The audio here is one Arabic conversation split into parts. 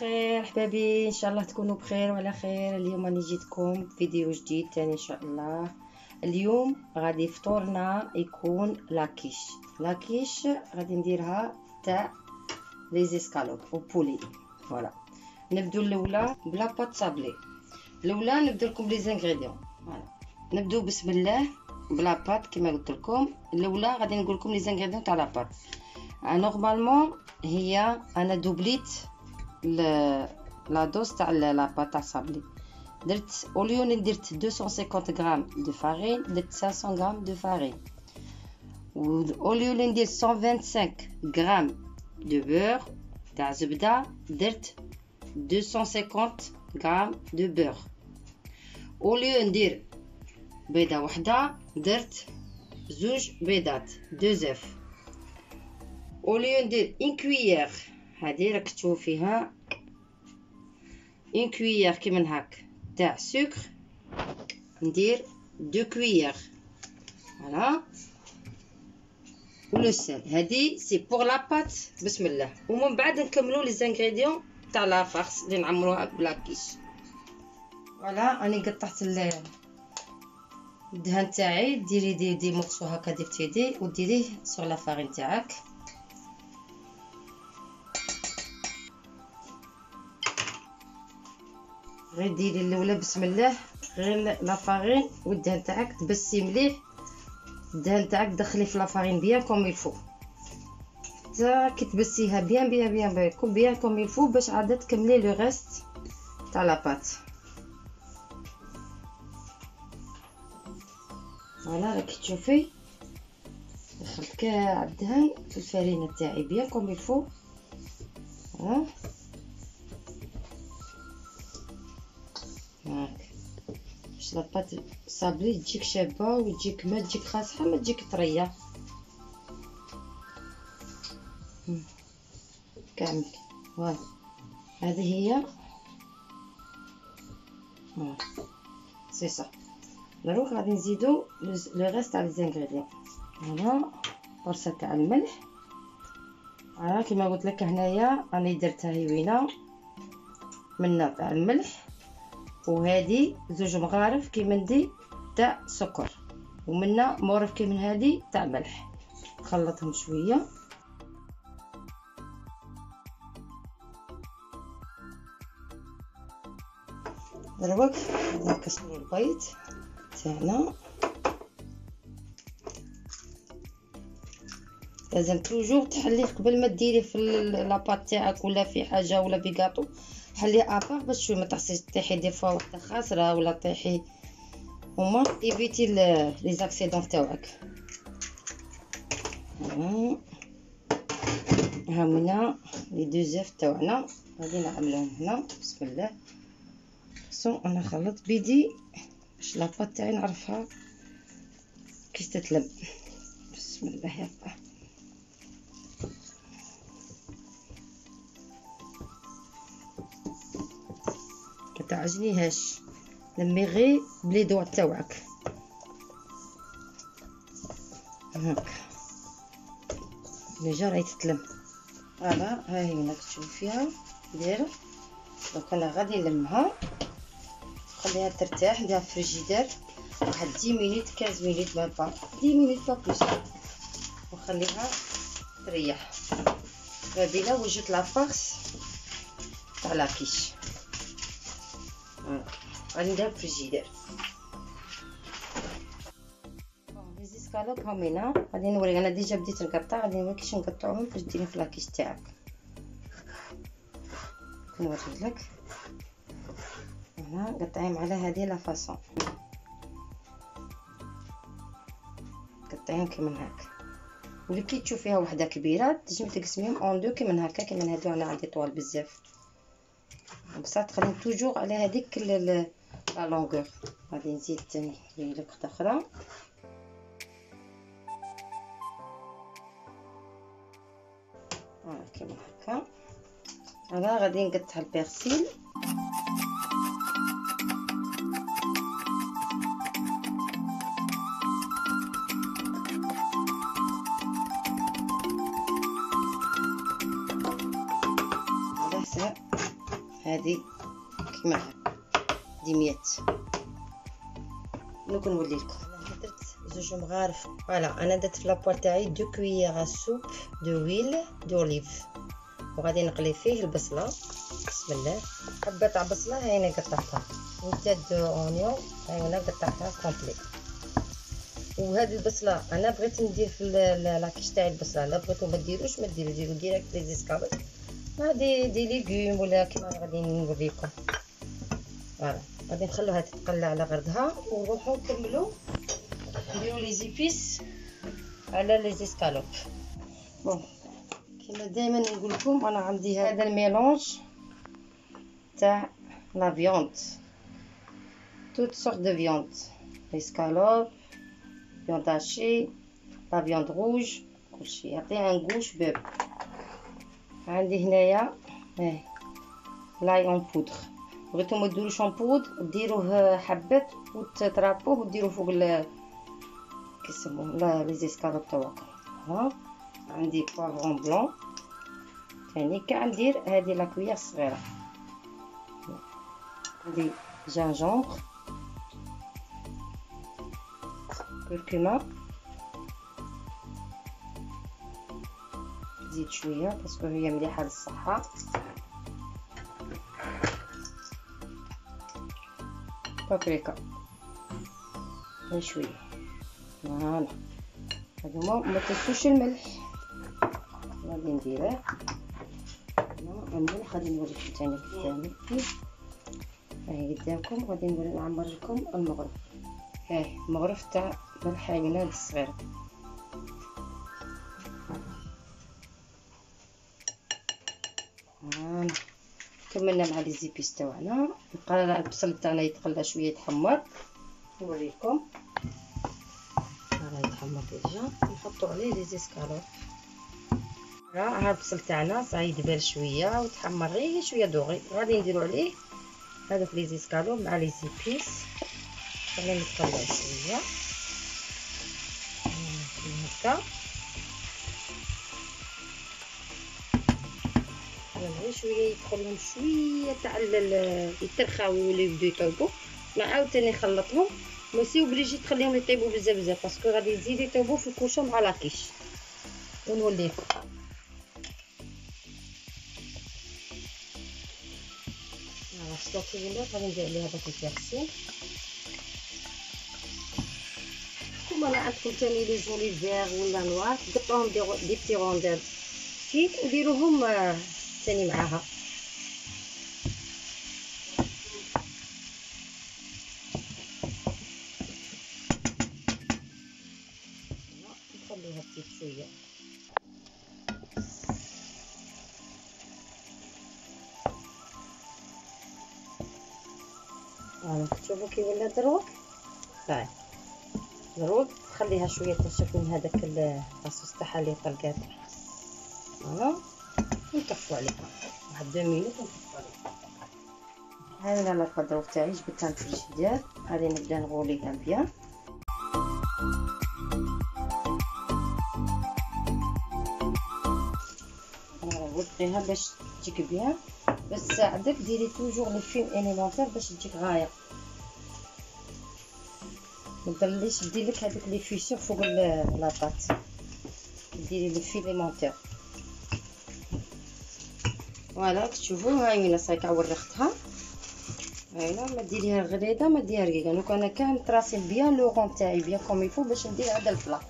بخير حبابي، ان شاء الله تكونوا بخير وعلى خير. اليوم راني جيتكم فيديو جديد تاني ان شاء الله. اليوم غادي فطورنا يكون لاكيش غادي نديرها تاع لي زيسكالوب او بولي. فوالا نبدو الاولى بلا بات صابلي. الاولى نبدو لكم لي زانغريديون. فوالا نبدو بسم الله بلا بات كما قلت لكم. الاولى غادي نقول لكم لي زانغريديون تاع لا بات. نورمالمون هي انا دوبليت لا دوز تاع لا بات تاع صابلي. درت اوليو ندير 250 غرام دو فارين، درت 500 غرام دو فارين. و اوليو ندير 125 غرام دو بور تاع زبده، درت 250 غرام دو بور. اوليو ندير بيضه وحده، درت زوج بيضات، دو زيف. اوليو ندير ان كويير، هذه راك تشوفوا فيها ان كويير كيما هاك تاع سكر، ندير دو كويير. فوالا ولو سيل، هذه سي بور لا بات. بسم الله. ومن بعد نكملوا لي زانغريديون تاع لا فارس اللي نعمروها بلا كيش. فوالا راني قطعت الدهن تاعي. ديري دي مورسو هكا دي بتيدي وديريه سور لا فارين تاعك. غير ديري الاولى بسم الله غير لا فارين والدهن تاعك تبسي مليح. الدهن تاعك دخليه في لا فارين بيان كوم يلفو، حتى كي تبسيها بيان بيان بيان بيان بيان كوم يلفو باش عاد تكملي لو ريست تاع لا بات. فوالا راكي تشوفي دخلت كاع الدهن في الفرينه تاعي بيان كوم يلفو. ها هاك باش لاباط صابلي تجيك شابه وتجيك ما تجيك خاصحه ما تجيك طريه كامل. فوالا هذه هي سي صا. دروك غادي نزيدو لو ريست تاع لي زانغريديون. هنا برصه تاع الملح. فوالا كيما قلت لك هنايا راني درتها هوينه منا تاع الملح، وهذه زوج مغارف كيما ندي تاع سكر، ومنا مغرف كيما هذه تاع ملح. نخلطهم شويه. دروك نكسروا البيض تاعنا. لازم توجور تحليه قبل ما ديريه في لاباط تاعك ولا في حاجه ولا بيغاطو، حليه ابار باش شويه ما تطيحي دي فوا وحده خاسره ولا طيحي، هما ايفيتي لي زاكسيدون تاعك. ها هنا لي دو زيف تاعنا غادي نعملوهم هنا. بسم الله. خصو انا نخلط بيدي باش لاباط تاعي نعرفها كي تتلم. بسم الله يلا. متعجنيهاش، لمي غير بلي دوا تاوعك هاك ديجا راهي تتلم. فوالا ها هي هنا كتشوف فيها دايره. دونك انا غادي نلمها نخليها ترتاح، نديرها في الفريجيدير واحد 10 مينوت 15 مينوت ما با 10 مينوت با بلوس، ونخليها تريح. غادي لا وجدت لا فارس تاع لاكيش. غادي نديرها في الفريجيدير. لي زيسكالوب هما هنا. غادي نوريك انا ديجا بديت نقطع، غادي نوريك كيفاش نقطعوهم باش ديرهم في لاكيش تاعك. نوريلك هنا قطعيهم على هذه لا فاصون، قطعيهم كيما هكا. واللي كي تشوفيها وحده كبيره تنجمي تقسميهم اون دو كيما هكا. كيما هادو انا عندي طوال بزاف بصح تخليهم توجور على هذيك لا لونغور. غادي نزيد ثاني لك وحده اخرى. كيما هكا. انا غادي نقطع البيرسيل. على حساب هذه كيما هكا ديميات. دوك نولي لكم. انا درت زوج مغارف. فوالا انا درت في لابوال تاعي 2 كويير سوب دو ويل دوليف، وغادي نقلي فيه البصله. بسم الله. حبه تاع بصله هاي انا قطعتها، وتاع دو اونيون هاي انا قطعتها كومبلي. وهذه البصله انا بغيت ندير في لاكيش تاعي البصله، لا بغيتو ما ديروش ما ديروا، ديروا ديريكت لي زيسكالوت مع دي ليغوم ولا كيما غادي نوريكم. فوالا غادي نخلوها تتقلى على غردها ونروحو نكملو نديرو لي زيبيس على لي زيسكالوب. بون كيما دائما نقول لكم انا عندي هذا الميلونج تاع لا فيوند، توت سورت دو فيوند، ليسكالوب، فيوند هاشي، لا فيوند روج، كلشي يعطي ان غوش بوب. عندي هنايا لاي اون بودر، بغيتو ما ديروش اون بودر ديروه حبات وتطرابوه وديروه فوق كيسموه لا لي زيسكالوب تاعكم. ها عندي بوافرون بلون ثاني كاع ندير هذه لا كويير صغيره. عندي جانجونغ، كركمه، زيد شويه باسكو هي مليحه للصحه. بابريكا شويه. فوالا هادوما ما تنسوش الملح غادي نديره. الملح غادي نوريكم ثاني قدامي، هاي قدامكم غادي نعمر لكم المغرف. هاي المغرف تاع ملح عينات الصغيره. فوالا كملنا مع لي زيبيس تاعنا. بقى البصل تاعنا يتقلى شويه يتحمر، نوريكم. راه يتحمر ديجا، نحطو عليه لي زيسكالوب. ها البصل تاعنا صاي يدبل شويه وتحمر غير شويه دوغي، غادي نديرو عليه هذوك لي زيسكالوب مع لي زيبيس. خلينا نتقلى شويه هكا، غير شويه يدخلهم شويه تاع يترخاو ولا يبداو يطيبوا. عاوتاني نخلطهم، ماشي اوبليجي تخليهم يطيبوا بزاف بزاف باسكو غادي يزيدوا يطيبوا في الكوشه مع لاكيش. ونوليكم شطوطي غادي ندير عليها داك البيرسيل. كما انا عندكم ثاني لي جولي فيغ ولا نوار تقطعوهم دي بتي رونديل كيك وديروهم ثاني معاها. نخليها تزيد شويه. شوفوا كي ولا دروك. هاي دروك خليها شويه تنشف من هذاك الصوص تاعها اللي طلقات. فوالا ونطفو عليها واحد 2 مينوت ونطفو عليها. هاي انا الخضروف تاعي جبتها في الفريجيدير، غادي نبدا نغوليها بيان. وطيها باش تجيك بيان، بس ساعدك ديري توجور لي فيم اليمونتير باش تجيك غايه. متبليش ديرلك هذوك لي فيسور فوق لاطاط، ديري لي فيم اليمونتير. فوالا تشوفوا هاي وين صايكا ورختها. هايلا ما ديريها غريده ما ديريها رقيقه. دوك انا كاع نطراسي بيان لو غون تاعي بيان كوم يفو باش ندير هذا البلا.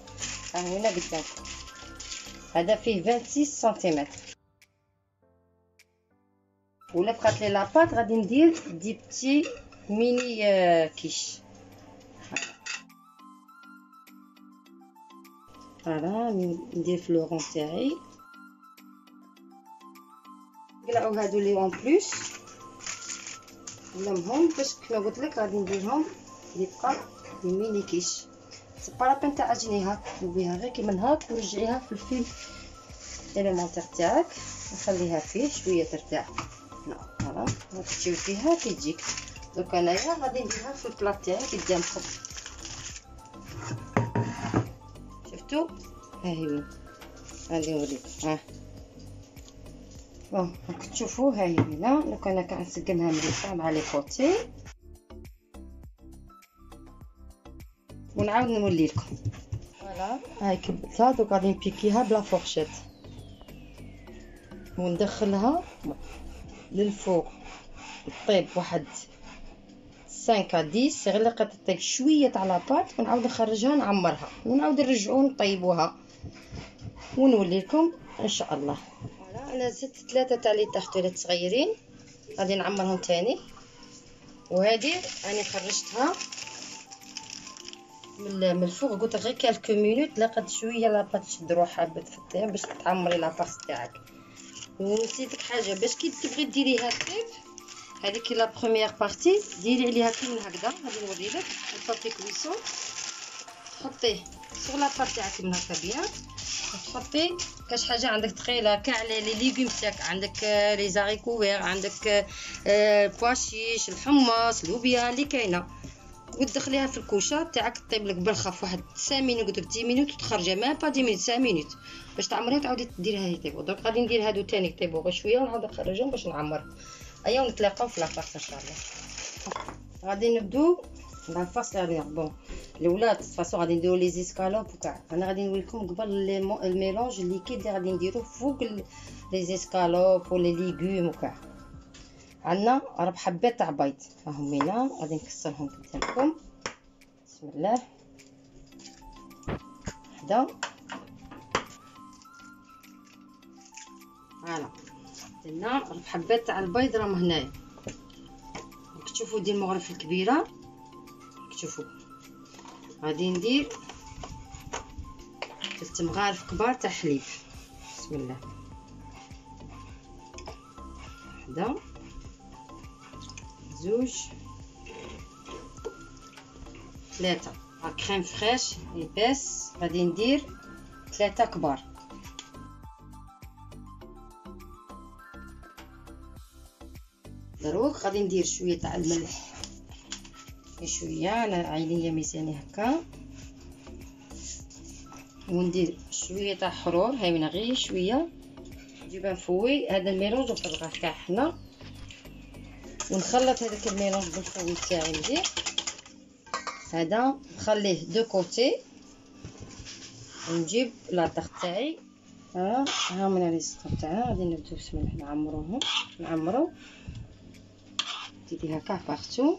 ها هنا قدامكم هذا فيه 26 سنتيمتر. ولا بقات لي لاباط غادي ندير دي بتي ميني كيش. فوالا ندير في لو غون تاعي. نقلعو هادو لي اون بلوس نلمهم باش كما قلت لك غادي نديرهم يبقى دي ميني كيش. سي با لابين تعجنيها، دوبيها غير كيما هاك ورجعيها في الفيل اليمونتير تاعك وخليها فيه شويه ترتاح. فوالا غتمشيو فيها كي تجيك. دوك انايا غادي نديرها في البلا تاعي قدامكم. شفتوا ها هي وين غادي نوريكم. ها بون راك تشوفوا ها هي هنا. دوك انا كنسقمها مليحه مع لي كوتي ونعاود نولي لكم. فوالا هاي كبتها. دوك غادي نبيكيها بلا فورشيت وندخلها للفوق طيب واحد 5 à 10 غير لقات طيب شويه تاع لاباط ونعاود نخرجها نعمرها ونعاود نرجعو نطيبوها ونولي لكم ان شاء الله. فوالا انا زدت 3 تاع لي طاختولات صغيرين غادي نعمرهم تاني. وهذه راني خرجتها من الفوق قلت غير كالكو مينوت لقات شويه لاباط تشد روحها بتفتيها باش تعمري لاباط تاعك. ونسيتك حاجه باش كي تبغي ديريها طيب هذيك لا بروميير بارتي ديري عليها كيما هكذا. غادي نوريلك البابي كويسون تحطيه سوغ لا بارتي تاعك من هكا بيان وتحطي كاش حاجه عندك ثقيله كاع لي ليغوم تاعك عندك لي زاريكوفير عندك بواشيش الحمص اللوبيا اللي كاينه وتدخليها في الكوشه تاعك طيب لك بالخف واحد 5 مينوت قلت 10 مينوت وتخرجها ما با 10 مينوت 5 مينوت باش تعمريها وتعاودي ديريها يطيبوا. دونك غادي ندير هادو تاني يطيبوا غير شويه ونعاود نخرجهم باش نعمر. ايا ونتلاقاو في لاباس ان شاء الله. غادي نبدو لاباس تاعنا. بون الاولاد فاصو غادي نديرو لي زيسكالوب وكاع. انا غادي نوريكم قبل الميلونج الليكيد اللي غادي نديرو فوق لي زيسكالوب ولي ليغوم وكاع. عندنا 4 حبات تاع بيض راهم هنا غادي نكسرهم قدامكم. بسم الله. وحده فوالا درنا 4 حبات تاع البيض راهم هنايا. تشوفوا دي المغرف الكبيره تشوفوا غادي ندير 3 مغارف كبار تاع حليب. بسم الله. وحده زوج 3 كريم فريش ايباس غادي ندير 3 كبار. دروك غادي ندير شويه تاع الملح شويه انا عينيه ميزاني هكا وندير شويه تاع حرور هاي من غير شويه نجيب نفوي هذا الميلونج ونطبقه كاع حنا ونخلط هذاك الميلونج بالفوي تاعي مزيان. هذا نخليه دو كوتي ونجيب لاطاغ تاعي. ها من لي سطر تاعنا غادي نبداو بسم الله نعمروهم نعمرو ديري هكا بارتو.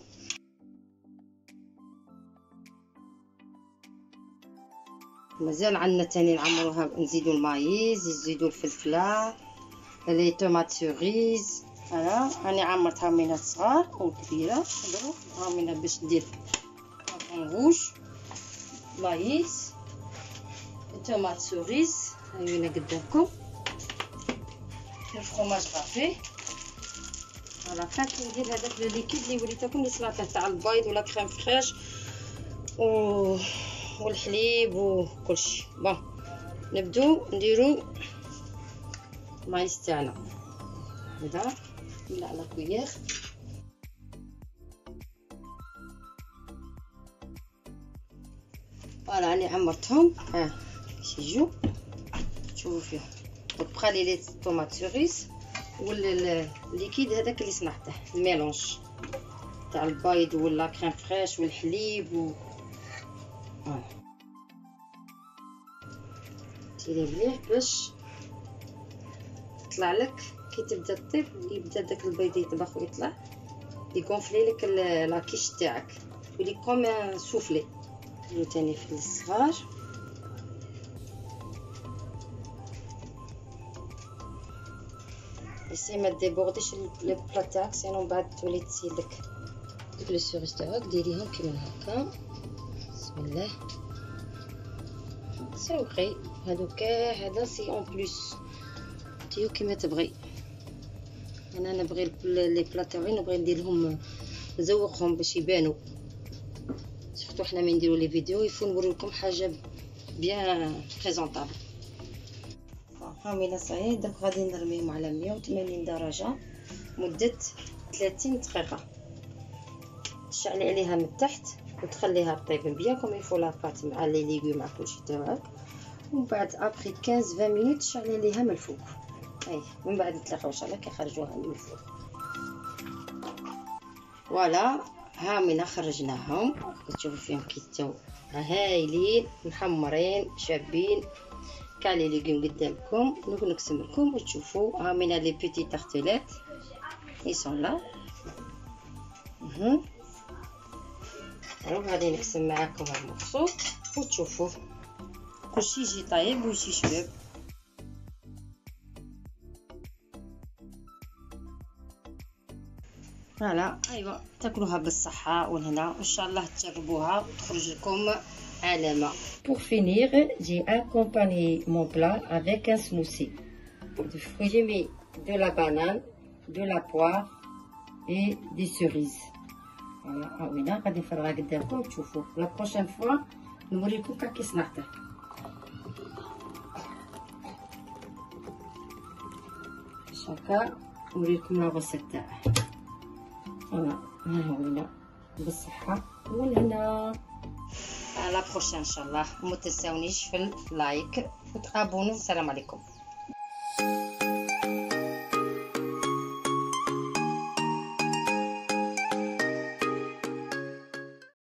مازال عندنا تاني نعمروها نزيدو المايز نزيدو الفلفله لي طوماط سوريز. انا راني عمرتها من صغار وكبيره دروك رامينا باش ندير روج مايز طوماط سوريز هاي هنا قدامكم الفرماج غافي. فوالا كي ندير هذاك لو ليكيد اللي وريتكم السلطه تاع البيض ولا كريم فريش والحليب وكلشي. بون نبدو نديرو المايز تاعنا هذا ولا على كويير. فوالا راني عمرتهم باش يجو شوفوا فيهم. دونك بقى لي طوماط سوريس ولا الليكيد هذاك اللي صنعته الميلونج تاع البيض ولا كريم فريش والحليب ديري مليح باش يطلع لك كي تبدا تطيب يبدا داك البيض يطبخ ويطلع يكونفلي لك لاكيش تاعك يولي كوم سوفلي. نديرو تاني في الصغار. اسي ما ديبورديش لو بلا تاعك سينو بعد تولي تسيلك ديك لي سوريس تاعك ديريهم كيما هكا. بسم الله. سوقي هادو كاع هذا سي اون بليس ديو كيما تبغي. انا نبغي لي بلا تاعي نبغي نديرهم نزوقهم باش يبانو سورتو حنا من نديرو لي فيديو يفو نوريكم حاجه بيان بريزونطابل. هاهمينا صايي دونك غادي نرميهم على 180 درجه مده 30 دقيقه. تشعلي عليها من التحت وتخليها طيب بيان كوم يفو لاباط مع لي ليغوم مع كلشي تاعك. ومن بعد ابري 15 20 مينوت تشعلي عليها من الفوق. هاي من بعد نتلاقاو ان شاء الله كي خرجوها من الفرن. فوالا ها من خرجناهم كتشوفوا فيهم كيتو هايلين محمرين شابين. كاع لي ليغوم قدامكم نقسم لكم وتشوفوا. ها من لي بيتي تارتيلات ils sont là. غادي نقسم معاكم هاد المقصود وتشوفوا كلشي يجي طايب ويجي شباب. فوالا ايوا تاكلوها بالصحه والهنا وان شاء الله تجربوها وتخرج لكم علامه. Pour finir, j'ai accompagné mon plat avec un smoothie de fruits. J'ai mis de la banane, de la poire et des cerises. Voilà, هنا غادي نفرغها قدامكم وتشوفوا. لا بروشين فوا نوريكم كي صنعته. هكا نوريكم لا غوسيت تاعه. فوالا ها هو هنا بالصحه والهنا. على بروشين ان شاء الله. وما تنساونيش في اللايك وتابونوا. السلام عليكم.